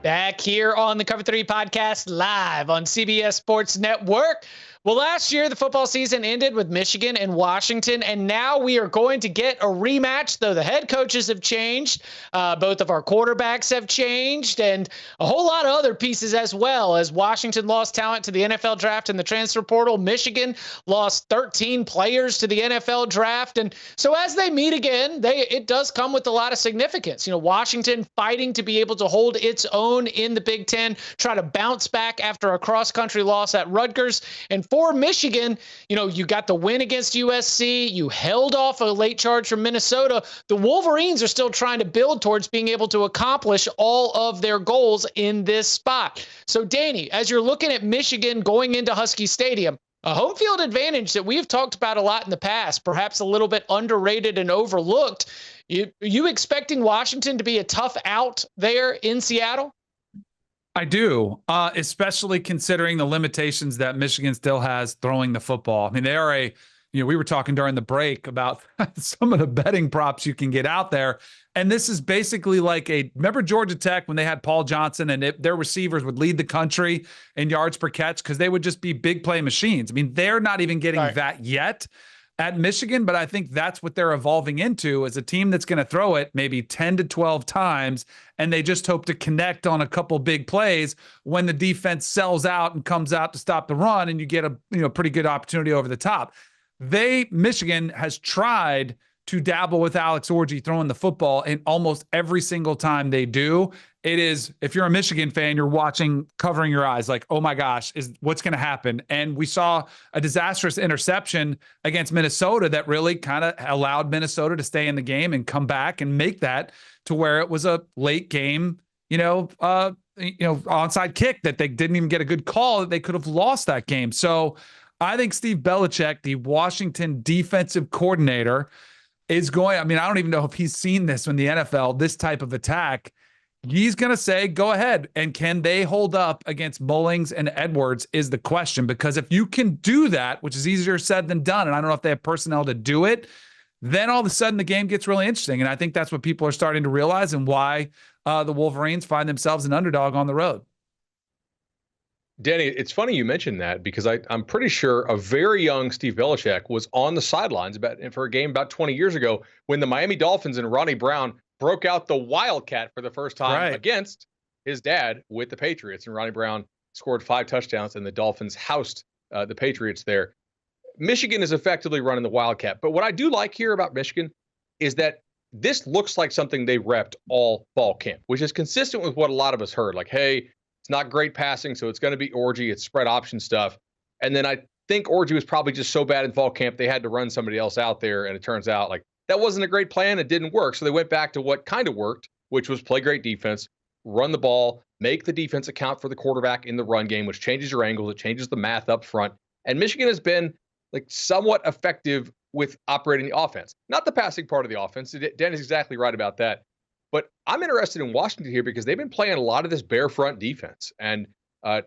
Back here on the Cover 3 podcast, live on CBS Sports Network. Well, last year, the football season ended with Michigan and Washington, and now we are going to get a rematch, though the head coaches have changed. Both of our quarterbacks have changed, and a whole lot of other pieces as well. As Washington lost talent to the NFL draft and the transfer portal, Michigan lost 13 players to the NFL draft. And so as they meet again, it does come with a lot of significance. Washington fighting to be able to hold its own in the Big Ten, try to bounce back after a cross-country loss at Rutgers. And for Michigan, you got the win against USC. You held off a late charge from Minnesota. The Wolverines are still trying to build towards being able to accomplish all of their goals in this spot. So, Danny, as you're looking at Michigan going into Husky Stadium, a home field advantage that we've talked about a lot in the past, perhaps a little bit underrated and overlooked. You expecting Washington to be a tough out there in Seattle? I do, especially considering the limitations that Michigan still has throwing the football. I mean, they are we were talking during the break about some of the betting props you can get out there. And this is basically like remember Georgia Tech when they had Paul Johnson and their receivers would lead the country in yards per catch because they would just be big play machines. I mean, they're not even getting that yet at Michigan, but I think that's what they're evolving into as a team that's going to throw it maybe 10 to 12 times, and they just hope to connect on a couple big plays when the defense sells out and comes out to stop the run, and you get a pretty good opportunity over the top. Michigan has tried to dabble with Alex Orji throwing the football, and almost every single time they do, it is, if you're a Michigan fan, you're watching, covering your eyes like, oh my gosh, what's going to happen? And we saw a disastrous interception against Minnesota that really kind of allowed Minnesota to stay in the game and come back and make that to where it was a late game, onside kick that they didn't even get a good call, that they could have lost that game. So I think Steve Belichick, the Washington defensive coordinator, is going, I don't even know if he's seen this in the NFL, this type of attack. He's going to say, go ahead. And can they hold up against Mullings and Edwards is the question. Because if you can do that, which is easier said than done, and I don't know if they have personnel to do it, then all of a sudden the game gets really interesting. And I think that's what people are starting to realize and why the Wolverines find themselves an underdog on the road. Danny, it's funny you mentioned that because I'm pretty sure a very young Steve Belichick was on the sidelines for a game about 20 years ago when the Miami Dolphins and Ronnie Brown broke out the Wildcat for the first time against his dad with the Patriots. And Ronnie Brown scored 5 touchdowns and the Dolphins housed the Patriots there. Michigan is effectively running the Wildcat. But what I do like here about Michigan is that this looks like something they repped all fall camp, which is consistent with what a lot of us heard. Like, hey, it's not great passing, so it's going to be Orji. It's spread option stuff. And then I think Orji was probably just so bad in fall camp, they had to run somebody else out there. And it turns out like that wasn't a great plan. It didn't work. So they went back to what kind of worked, which was play great defense, run the ball, make the defense account for the quarterback in the run game, which changes your angles. It changes the math up front. And Michigan has been like somewhat effective with operating the offense, not the passing part of the offense. Dan is exactly right about that. But I'm interested in Washington here because they've been playing a lot of this bare front defense. And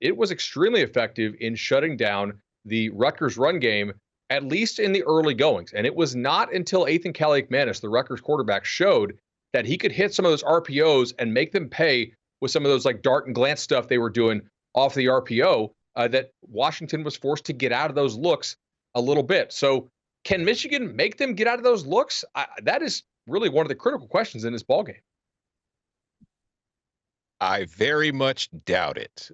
it was extremely effective in shutting down the Rutgers run game, at least in the early goings. And it was not until Ethan Kaliakmanis, the Rutgers quarterback, showed that he could hit some of those RPOs and make them pay with some of those like dart and glance stuff they were doing off the RPO, that Washington was forced to get out of those looks a little bit. So can Michigan make them get out of those looks? That is really one of the critical questions in this ballgame. I very much doubt it.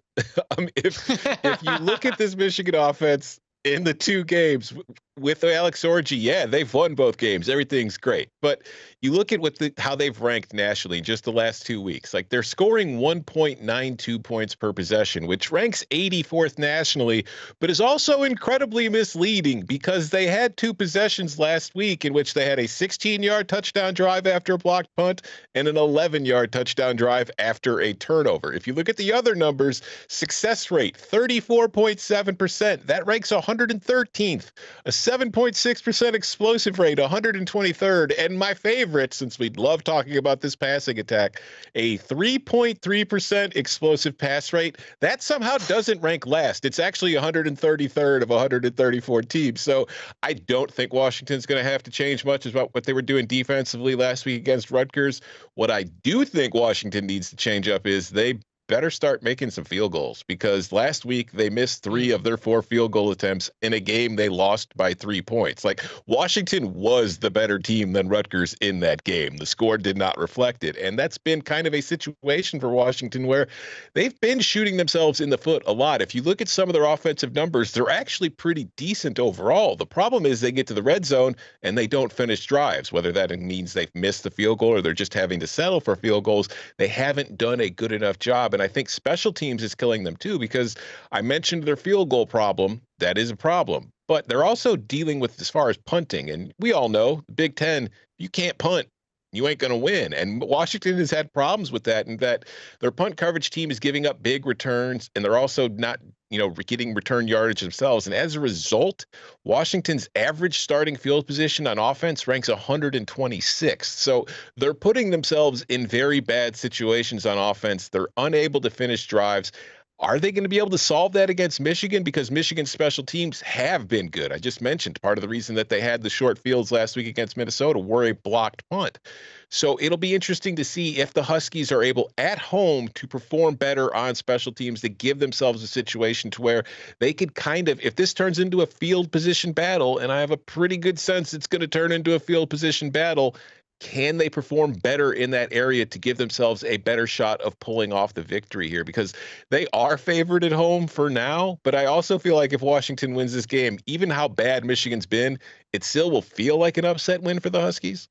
If you look at this Michigan offense in the 2 games with Alex Orji, yeah, they've won both games. Everything's great. But you look at how they've ranked nationally in just the last 2 weeks. Like they're scoring 1.92 points per possession, which ranks 84th nationally, but is also incredibly misleading because they had 2 possessions last week in which they had a 16-yard touchdown drive after a blocked punt and an 11-yard touchdown drive after a turnover. If you look at the other numbers, success rate, 34.7%. That ranks 113th. A 7.6% explosive rate, 123rd. And my favorite, since we love talking about this passing attack, a 3.3% explosive pass rate. That somehow doesn't rank last. It's actually 133rd of 134 teams. So I don't think Washington's going to have to change much about what they were doing defensively last week against Rutgers. What I do think Washington needs to change up is they better start making some field goals, because last week they missed 3 of their 4 field goal attempts in a game they lost by 3 points. Like, Washington was the better team than Rutgers in that game. The score did not reflect it. And that's been kind of a situation for Washington where they've been shooting themselves in the foot a lot. If you look at some of their offensive numbers, they're actually pretty decent overall. The problem is they get to the red zone and they don't finish drives, whether that means they've missed the field goal or they're just having to settle for field goals. They haven't done a good enough job. And I think special teams is killing them too, because I mentioned their field goal problem. That is a problem. But they're also dealing with, as far as punting, and we all know, Big Ten, you can't punt, you ain't going to win. And Washington has had problems with that, and that their punt coverage team is giving up big returns, and they're also not, getting return yardage themselves. And as a result, Washington's average starting field position on offense ranks 126th. So they're putting themselves in very bad situations on offense. They're unable to finish drives. Are they going to be able to solve that against Michigan? Because Michigan's special teams have been good. I just mentioned part of the reason that they had the short fields last week against Minnesota were a blocked punt. So it'll be interesting to see if the Huskies are able at home to perform better on special teams, to give themselves a situation to where they could kind of, if this turns into a field position battle, and I have a pretty good sense it's going to turn into a field position battle, can they perform better in that area to give themselves a better shot of pulling off the victory here? Because they are favored at home for now, but I also feel like if Washington wins this game, even how bad Michigan's been, it still will feel like an upset win for the Huskies.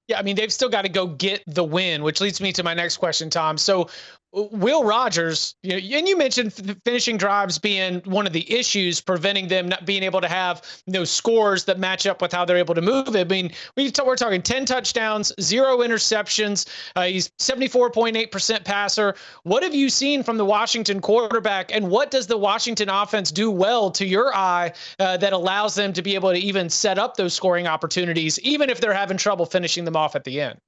Yeah, I mean, they've still got to go get the win, which leads me to my next question, Tom. So Will Rogers, and you mentioned finishing drives being one of the issues preventing them not being able to have scores that match up with how they're able to move. I mean, we're talking 10 touchdowns, 0 interceptions. He's 74.8% passer. What have you seen from the Washington quarterback, and what does the Washington offense do well to your eye that allows them to be able to even set up those scoring opportunities, even if they're having trouble finishing them off at the end?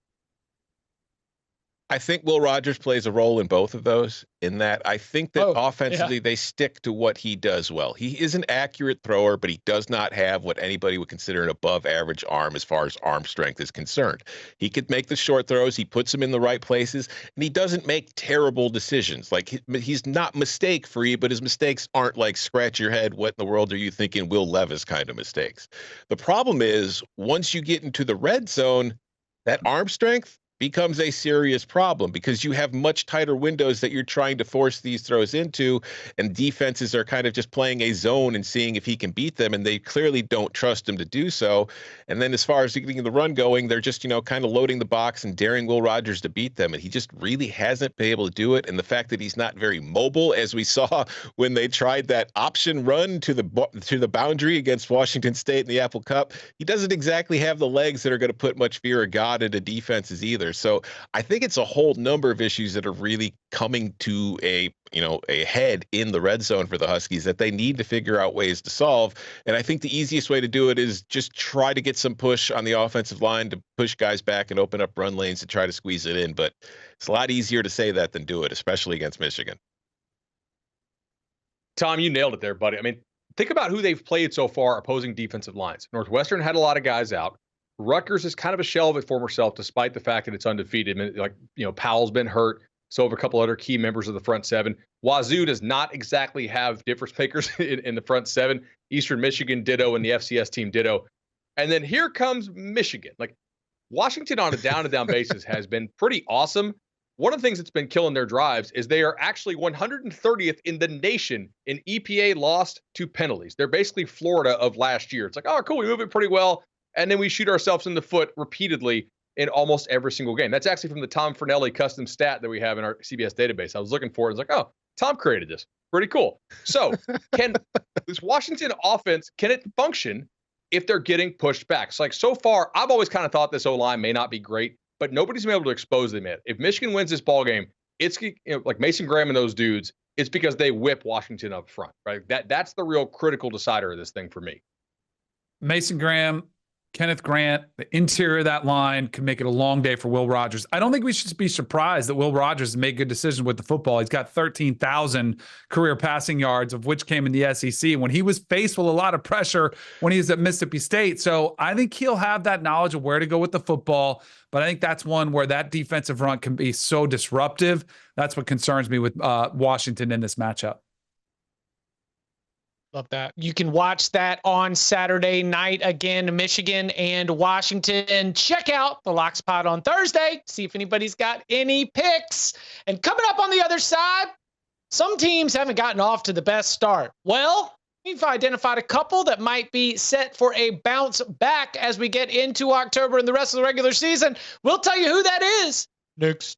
I think Will Rogers plays a role in both of those, in that I think that offensively they stick to what he does well. He is an accurate thrower, but he does not have what anybody would consider an above average arm as far as arm strength is concerned. He could make the short throws. He puts them in the right places, and he doesn't make terrible decisions. Like, he's not mistake free, but his mistakes aren't like scratch your head, what in the world are you thinking, Will Levis kind of mistakes. The problem is once you get into the red zone, that arm strength becomes a serious problem, because you have much tighter windows that you're trying to force these throws into, and defenses are kind of just playing a zone and seeing if he can beat them, and they clearly don't trust him to do so. And then as far as getting the run going, they're just, kind of loading the box and daring Will Rogers to beat them, and he just really hasn't been able to do it. And the fact that he's not very mobile, as we saw when they tried that option run to the boundary against Washington State in the Apple Cup, he doesn't exactly have the legs that are going to put much fear of God into defenses either. So I think it's a whole number of issues that are really coming to a head in the red zone for the Huskies that they need to figure out ways to solve. And I think the easiest way to do it is just try to get some push on the offensive line to push guys back and open up run lanes to try to squeeze it in. But it's a lot easier to say that than do it, especially against Michigan. Tom, you nailed it there, buddy. I mean, think about who they've played so far, opposing defensive lines. Northwestern had a lot of guys out. Rutgers is kind of a shell of its former self, despite the fact that it's undefeated. I mean, Powell's been hurt, so have a couple other key members of the front seven. Wazoo does not exactly have difference makers in the front seven. Eastern Michigan ditto, and the FCS team ditto. And then here comes Michigan. Like, Washington on a down-to-down basis has been pretty awesome. One of the things that's been killing their drives is they are actually 130th in the nation in EPA lost to penalties. They're basically Florida of last year. It's like, oh, cool, we move it pretty well. And then we shoot ourselves in the foot repeatedly in almost every single game. That's actually from the Tom Fernelli custom stat that we have in our CBS database. I was looking for it. I was like, oh, Tom created this. Pretty cool. So can this Washington offense, can it function if they're getting pushed back? So far, I've always kind of thought this O-line may not be great, but nobody's been able to expose them yet. If Michigan wins this ball game, it's like Mason Graham and those dudes, it's because they whip Washington up front, right? That's the real critical decider of this thing for me. Mason Graham, Kenneth Grant, the interior of that line can make it a long day for Will Rogers. I don't think we should be surprised that Will Rogers made good decisions with the football. He's got 13,000 career passing yards, of which came in the SEC when he was faced with a lot of pressure when he was at Mississippi State. So I think he'll have that knowledge of where to go with the football. But I think that's one where that defensive front can be so disruptive. That's what concerns me with Washington in this matchup. Love that. You can watch that on Saturday night. Again, Michigan and Washington. Check out the Locks Pod on Thursday. See if anybody's got any picks. And coming up on the other side, some teams haven't gotten off to the best start. Well, we've identified a couple that might be set for a bounce back as we get into October and the rest of the regular season. We'll tell you who that is next.